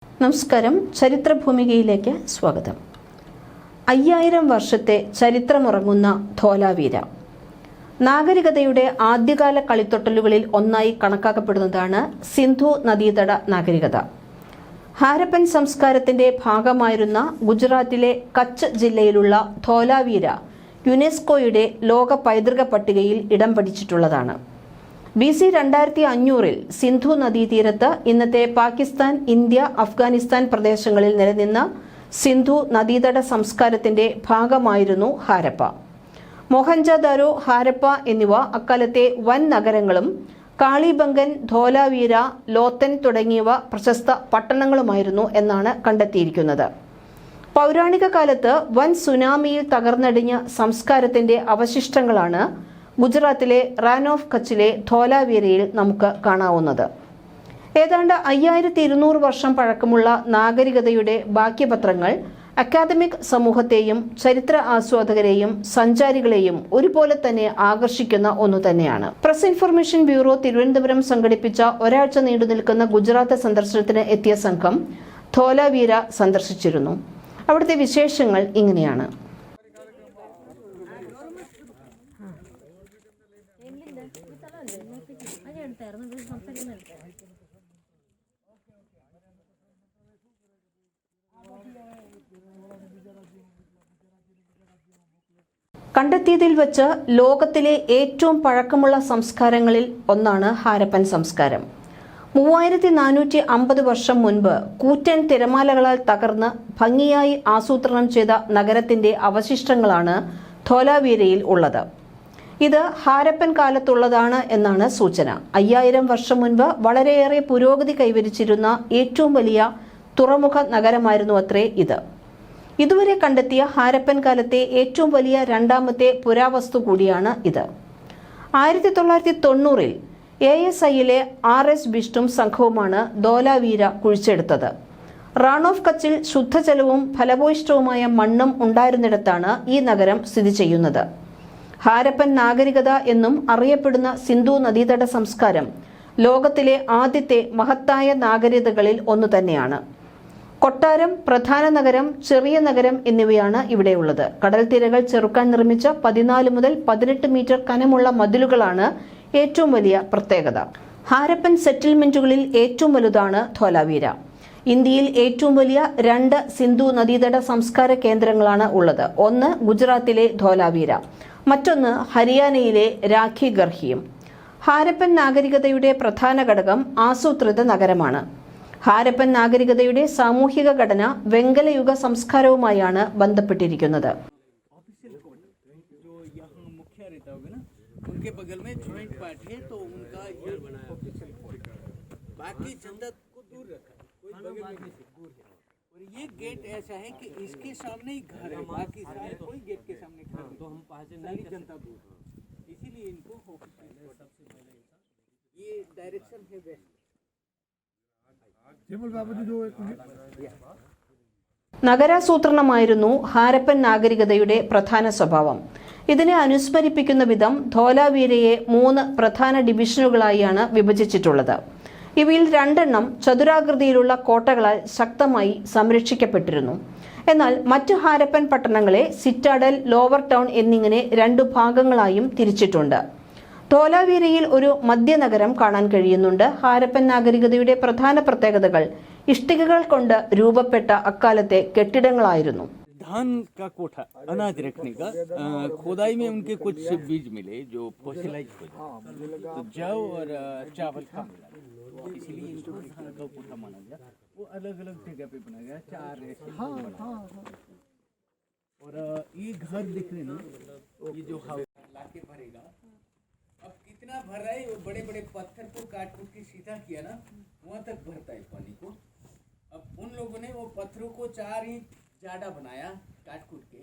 നമസ്കാരം. ചരിത്രഭൂമികയിലേക്ക് സ്വാഗതം. 5000 വർഷത്തെ ചരിത്രമുറങ്ങുന്ന ധോലാവീര നാഗരികതയുടെ ആദ്യകാല കളിത്തൊട്ടലുകളിൽ ഒന്നായി കണക്കാക്കപ്പെടുന്നതാണ് സിന്ധു നദീതട നാഗരികത. ഹാരപ്പൻ സംസ്കാരത്തിന്റെ ഭാഗമായിരുന്ന ഗുജറാത്തിലെ കച്ച് ജില്ലയിലുള്ള ധോലാവീര യുനെസ്കോയുടെ ലോക പൈതൃക പട്ടികയിൽ ഇടം പിടിച്ചിട്ടുള്ളതാണ്. BC 2500 സിന്ധു നദീതീരത്ത് ഇന്നത്തെ പാകിസ്ഥാൻ, ഇന്ത്യ, അഫ്ഗാനിസ്ഥാൻ പ്രദേശങ്ങളിൽ നിലനിന്ന സിന്ധു നദീതട സംസ്കാരത്തിന്റെ ഭാഗമായിരുന്നു ഹാരപ്പ. മൊഹൻജദാരോ, ഹാരപ്പ എന്നിവ അക്കാലത്തെ വൻ നഗരങ്ങളും കാളിബംഗൻ, ധോലാവീര, ലോത്തൻ തുടങ്ങിയവ പ്രശസ്ത പട്ടണങ്ങളുമായിരുന്നു എന്നാണ് കണ്ടെത്തിയിരിക്കുന്നത്. പൗരാണിക കാലത്ത് വൻ സുനാമിയിൽ തകർന്നടിഞ്ഞ സംസ്കാരത്തിന്റെ അവശിഷ്ടങ്ങളാണ് ഗുജറാത്തിലെ റാൻ ഓഫ് കച്ചിലെ ധോലാവീരയിൽ നമുക്ക് കാണാവുന്നത്. ഏതാണ്ട് 5200 വർഷം പഴക്കമുള്ള നാഗരികതയുടെ ബാക്കിപത്രങ്ങൾ അക്കാദമിക് സമൂഹത്തെയും ചരിത്ര ആസ്വാദകരെയും സഞ്ചാരികളെയും ഒരുപോലെ തന്നെ ആകർഷിക്കുന്ന ഒന്നു തന്നെയാണ്. പ്രസ് ഇൻഫർമേഷൻ ബ്യൂറോ തിരുവനന്തപുരം സംഘടിപ്പിച്ച ഒരാഴ്ച നീണ്ടുനിൽക്കുന്ന ഗുജറാത്ത് സന്ദർശനത്തിന് എത്തിയ സംഘം ധോലാവീര സന്ദർശിച്ചിരുന്നു. അവിടുത്തെ വിശേഷങ്ങൾ ഇങ്ങനെയാണ്. കണ്ടെത്തിയതിൽ വെച്ച് ലോകത്തിലെ ഏറ്റവും പഴക്കമുള്ള സംസ്കാരങ്ങളിൽ ഒന്നാണ് ഹാരപ്പൻ സംസ്കാരം. 3450 വർഷം മുൻപ് കൂറ്റൻ തിരമാലകളാൽ തകർന്ന് ഭംഗിയായി ആസൂത്രണം ചെയ്ത നഗരത്തിന്റെ അവശിഷ്ടങ്ങളാണ് ധോലാവീരയിൽ ഉള്ളത്. ഇത് ഹാരപ്പൻ കാലത്തുള്ളതാണ് എന്നാണ് സൂചന. 5000 വർഷം മുൻപ് വളരെയേറെ പുരോഗതി കൈവരിച്ചിരുന്ന ഏറ്റവും വലിയ തുറമുഖ നഗരമായിരുന്നു അത്രേ ഇത്. ഇതുവരെ കണ്ടെത്തിയ ഹാരപ്പൻ കാലത്തെ ഏറ്റവും വലിയ രണ്ടാമത്തെ പുരാവസ്തു കൂടിയാണ് ഇത്. 1990 ASIയിലെ RS ബിഷ്ടും സംഘവുമാണ് ധോലാവീര കുഴിച്ചെടുത്തത്. റാൻ ഓഫ് കച്ചിൽ ശുദ്ധജലവും ഫലഭൂയിഷ്ഠവുമായ മണ്ണും ഉണ്ടായിരുന്നിടത്താണ് ഈ നഗരം സ്ഥിതി ചെയ്യുന്നത്. ഹാരപ്പൻ നാഗരികത എന്നും അറിയപ്പെടുന്ന സിന്ധു നദീതട സംസ്കാരം ലോകത്തിലെ ആദ്യത്തെ മഹത്തായ നാഗരികതകളിൽ ഒന്നു തന്നെയാണ്. കൊട്ടാരം, പ്രധാന നഗരം, ചെറിയ നഗരം എന്നിവയാണ് ഇവിടെയുള്ളത്. കടൽത്തിരകൾ ചെറുക്കാൻ നിർമ്മിച്ച 14 മുതൽ 18 മീറ്റർ കനമുള്ള മതിലുകളാണ് ഏറ്റവും വലിയ പ്രത്യേകത. ഹാരപ്പൻ സെറ്റിൽമെന്റുകളിൽ ഏറ്റവും വലുതാണ് ധോലാവീര. ഇന്ത്യയിൽ ഏറ്റവും വലിയ 2 സിന്ധു നദീതട സംസ്കാര കേന്ദ്രങ്ങളാണ് ഉള്ളത്. ഒന്ന് ഗുജറാത്തിലെ ധോലാവീര, മറ്റൊന്ന് ഹരിയാനയിലെ രാഖി ഗർഹിയും. ഹാരപ്പൻ നാഗരികതയുടെ പ്രധാന ഘടകം ആസൂത്രിത നഗരമാണ്. ഹാരപ്പൻ നാഗരികതയുടെ സാമൂഹിക ഘടന വെങ്കലയുഗ സംസ്കാരവുമായാണ് ബന്ധപ്പെട്ടിരിക്കുന്നത്. ये गेट ऐसा है कि इसके सामने ही घर है, बाकी कोई गेट के सामने घर तो हम सारी जनता दूर, इसीलिए इनको ये डायरेक्शन है वेस्ट. നഗരാസൂത്രണമായിരുന്നു ഹാരപ്പൻ നാഗരികതയുടെ പ്രധാന സ്വഭാവം. ഇതിനെ അനുസ്മരിപ്പിക്കുന്ന വിധം ധോലാവീരയെ 3 പ്രധാന ഡിവിഷനുകളായാണ് വിഭജിച്ചിട്ടുള്ളത്. ഇവയിൽ 2 ചതുരാകൃതിയിലുള്ള കോട്ടകളാൽ ശക്തമായി സംരക്ഷിക്കപ്പെട്ടിരുന്നു. എന്നാൽ മറ്റു ഹാരപ്പൻ പട്ടണങ്ങളെ സിറ്റാഡൽ, ലോവർ ടൗൺ എന്നിങ്ങനെ 2 ഭാഗങ്ങളായും തിരിച്ചിട്ടുണ്ട്. ധോലാവീരയിൽ ഒരു മധ്യനഗരം കാണാൻ കഴിയുന്നുണ്ട്. ഹാരപ്പൻ നാഗരികതയുടെ പ്രധാന പ്രത്യേകതകൾ ഇഷ്ടികകൾ കൊണ്ട് രൂപപ്പെട്ട അക്കാലത്തെ കെട്ടിടങ്ങളായിരുന്നു. धान का कोठा, अनाज रखने का, खोदाई में उनके कुछ बीज मिले जो फॉसिलाइज हो जाए, तो जौ और चावल का मिला, इसलिए इनको धान का कोठा माना गया. वो अलग अलग जगह पे बनाया गया, 4 ऐसे. और ये घर दिख रहे ना, ये जो लाके भरेगा, अब कितना भर रहा है, वो बड़े बड़े पत्थर को काट कूट के सीधा किया ना, वहाँ तक भरता है पानी को. अब उन लोगों ने वो पत्थरों को 4 इंच जाड़ा बनाया काट कूट के,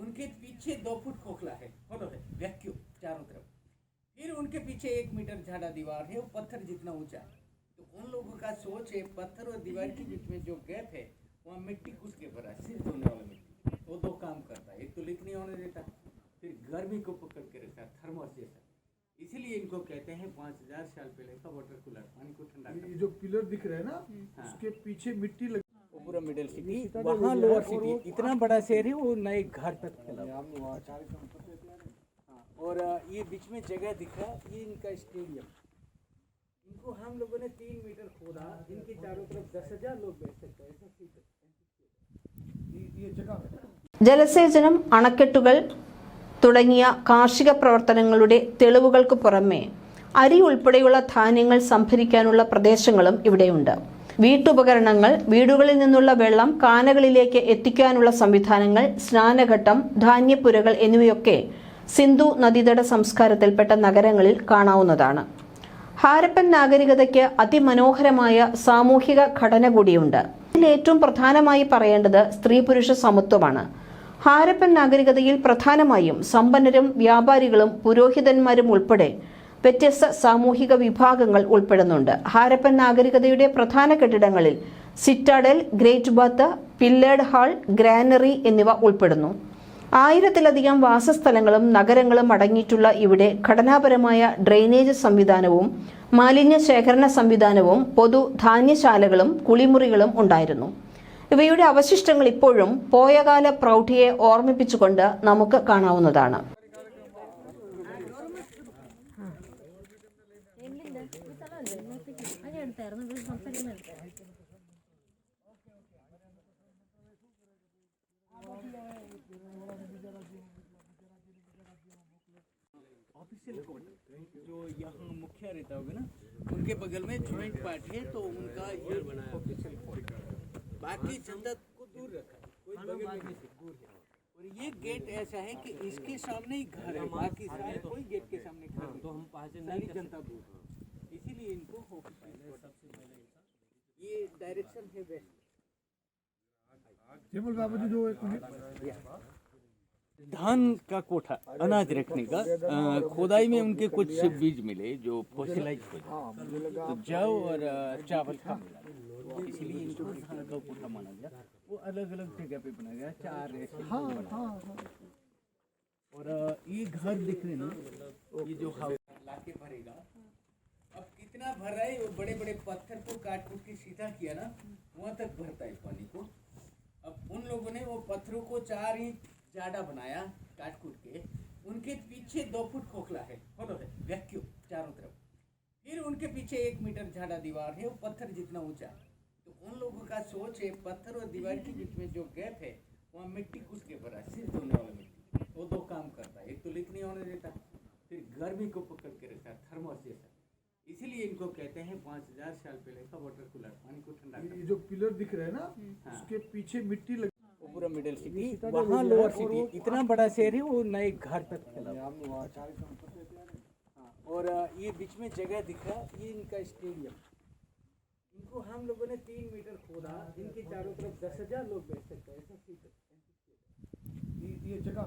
उनके पीछे 2 फुट खोखला है, होलो है वैक्यूम चारों तरफ, फिर उनके पीछे 1 मीटर झाड़ा दीवार है, वो पत्थर जितना ऊंचा. तो उन लोगों का सोच है पत्थर और दीवार के बीच में जो गैप है वहाँ मिट्टी घुस के भरा, सिर्फ होने वाला मिट्टी. वो 2 काम करता है, एक तो लीक नहीं होने देता, फिर गर्मी को पकड़ के रखता है, थर्मस जैसा. इसीलिए इनको कहते हैं 5000 साल पहले का वाटर कूलर, पानी को ठंडा करता है। ये जो पिलर दिख रहे हैं ना, उसके पीछे मिट्टी लगी। वो पूरा मिडिल सिटी, वहाँ लोअर सिटी, इतना बड़ा शहर है, वो नए घर तक फैला हुआ है। हाँ, और ये बीच में जगह दिख रहा है, ये इनका स्टेडियम। इनको हम लोगों ने 3 मीटर खोदा, इनके चारों तरफ 10,000 लोग बैठ सकते हैं, ऐसा सीट है। ये जगह ജലസേചനം, അണക്കെട്ടുകൾ തുടങ്ങിയ കാർഷിക പ്രവർത്തനങ്ങളുടെ തെളിവുകൾക്ക് പുറമെ അരി ഉൾപ്പെടെയുള്ള ധാന്യങ്ങൾ സംഭരിക്കാനുള്ള പ്രദേശങ്ങളും ഇവിടെയുണ്ട്. വീട്ടുപകരണങ്ങൾ, വീടുകളിൽ നിന്നുള്ള വെള്ളം കാനകളിലേക്ക് എത്തിക്കാനുള്ള സംവിധാനങ്ങൾ, സ്നാനഘട്ടം, ധാന്യപ്പുരകൾ എന്നിവയൊക്കെ സിന്ധു നദീതട സംസ്കാരത്തിൽപ്പെട്ട നഗരങ്ങളിൽ കാണാവുന്നതാണ്. ഹാരപ്പൻ നാഗരികതയ്ക്ക് അതിമനോഹരമായ സാമൂഹിക ഘടന കൂടിയുണ്ട്. ഇതിൽ ഏറ്റവും പ്രധാനമായി പറയേണ്ടത് സ്ത്രീ പുരുഷ സമത്വമാണ്. ഹാരപ്പൻ നാഗരികതയിൽ പ്രധാനമായും സമ്പന്നരും വ്യാപാരികളും പുരോഹിതന്മാരും ഉൾപ്പെടെ വ്യത്യസ്ത സാമൂഹിക വിഭാഗങ്ങൾ ഉൾപ്പെടുന്നുണ്ട്. ഹാരപ്പൻ നാഗരികതയുടെ പ്രധാന കെട്ടിടങ്ങളിൽ citadel, great bath, pillared hall, granary എന്നിവ ഉൾപ്പെടുന്നു. 1000-ലധികം വാസസ്ഥലങ്ങളും നഗരങ്ങളും അടങ്ങിയിട്ടുള്ള ഇവിടെ ഘടനാപരമായ ഡ്രെയിനേജ് സംവിധാനവും മാലിന്യ ശേഖരണ സംവിധാനവും പൊതു ധാന്യശാലകളും കുളിമുറികളും ഉണ്ടായിരുന്നു. ഇവയുടെ അവശിഷ്ടങ്ങൾ ഇപ്പോഴും പോയകാല പ്രൗഢിയെ ഓർമ്മിപ്പിച്ചുകൊണ്ട് നമുക്ക് കാണാവുന്നതാണ്. ऑफिशियल कोर्ट जो यहाँ मुखिया रहता होगा ना, उनके बगल में ज्वाइंट पार्ट है, तो उनका ये ऑफिशियल कोर्ट। बाकी जनता को दूर रखा है, कोई बगल में नहीं, दूर है। और ये गेट ऐसा है कि इसके सामने ही घर है, बाकी सारे कोई गेट के सामने घर नहीं, तो हम सारी जनता दूर है, इसीलिए इनको ऑफिशियल सबसे पहले ये डायरेक्शन है वेस्ट। जयमल बाबू जी, जो एक मिनट, धान का कोठा, अनाज रखने का, खोदाई में उनके कुछ बीज मिले जो फॉसिलाइज हो गए, तो जौ और चावल का मिला, इसलिए इनको धान का कोठा माना गया। वो अलग अलग जगह पे बनाया गया, 4 ऐसे बना। और ये घर दिख रहे ना, ये जो हाउस लाके भरेगा, अब कितना भर रहा है, वो बड़े बड़े पत्थर को काट कूट के सीधा किया ना, वहाँ तक भरता है पानी को। अब उन लोगों ने वो पत्थरों को 4 इंच जाड़ा बनाया काट कूट के, उनके पीछे 2 फुट खोखला है, होलो है, वैक्यूम चारों तरफ, फिर उनके पीछे 1 मीटर झाड़ा दीवार है, वो पत्थर जितना ऊंचा। तो उन लोगों का सोच है, पत्थर और दीवार के बीच में जो गैप है, वहाँ मिट्टी घुस के भरा, सिर्फ धोने वाला मिट्टी, वो 2 काम करता है, एक तो लीक नहीं होने देता, फिर गर्मी को पकड़ के रखता है, थर्मोस जैसा। इसीलिए इनको कहते हैं 5000 साल पहले का वाटर कूलर, पानी को ठंडा करता है। ये जो पिलर दिख रहे हैं ना, उसके पीछे मिट्टी लगी। वो पूरा मिडिल सिटी, वहाँ लोअर सिटी, इतना बड़ा शहर है, वो नए घर तक फैला हुआ है। हाँ, और ये बीच में जगह दिख रहा है, ये इनका स्टेडियम। इनको हम लोगों ने 3 मीटर खोदा, इनके चारों तरफ 10,000 लोग बैठ सकते हैं, ऐसा सीट है। ये जगह